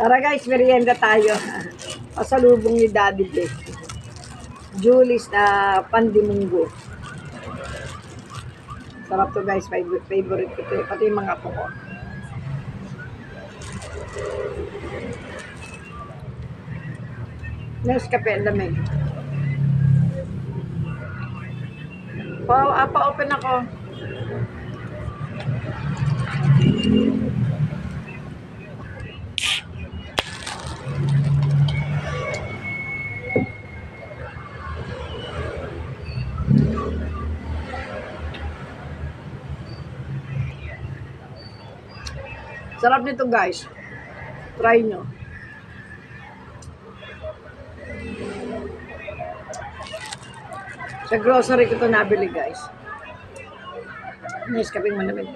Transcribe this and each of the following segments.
Tara guys, merienda tayo. Pasalubong ni Daddy Vic. Julie's na pandimunggo. Sarap to guys, favorite ko to. Pati yung mga apo ko. Nescafe, lamig. Pa-open ako. Sarap nito guys. Try nyo. Sa grocery ko ito nabili guys. Nescafe manamig.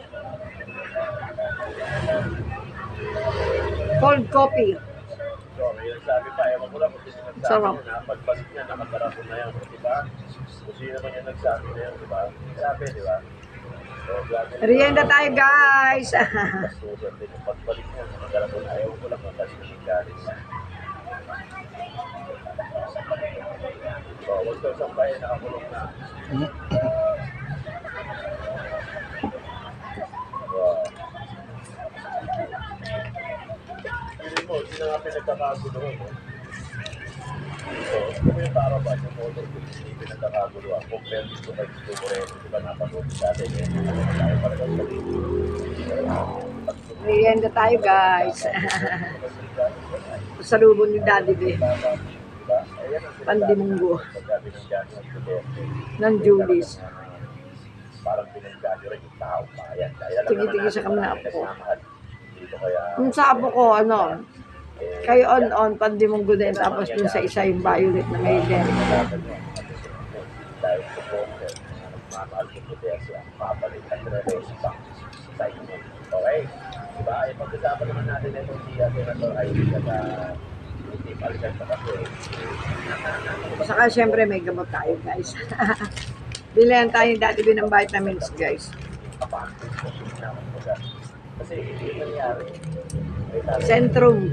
Cold coffee. Sabi pa, ewan ko lang kung sino nagsabi Sarap. na pagbalik niya, nakatara ko na yan, di ba? Kung sino naman yung nagsabi na yan, di ba? Sabi, di ba? So, Merienda tayo guys. Susunod din yung pagbalik niya, nakatara ko na, ewan ko lang kung sino nagsabi. So, huwag daw sa bayan, nakakulong na. Hindi mo, sino nga pinagkakaguluhan mo? So, kung yung para ba yung motor ko, hindi pinagkakaguluhan. Compare dito kay Gusto Moreno, di ba napanood sa atin eh? Tayo talagang sabi. Merienda tayo guys. Pasalubong ni Daddy Vic. Pandimunggo. Ng Julie's. Parang pinagkakaguluhan rin yung tao pa. Ayan, Tigi-tigi sa kami na apo ko. dito kaya... Yung sa apo ko, ano, kayo on, pandimunggo din. Tapos dun sa isa yung violet na may den. Dahil sa poker, nagmamahal ko po siya, papalit at re-respa sa inyo. Okay? Diba? Ay, pag-usapan naman natin na itong siya, Senator Ivy, at hindi palitan pa kasi. Saka syempre may gamot tayo guys. Bilihan tayo dati din ng vitamins guys. Kapante ko siya naman po siya. Kasi hindi nangyari. Centrum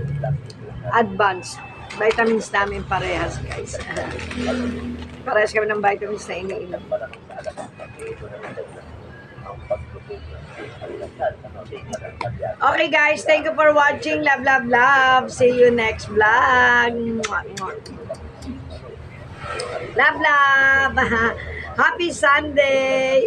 Advance. Vitamins namin parehas guys. Parehas kami ng vitamins na iniinom. Okay guys, thank you for watching. Love, love, love. See you next vlog. Love, love. Happy Sunday.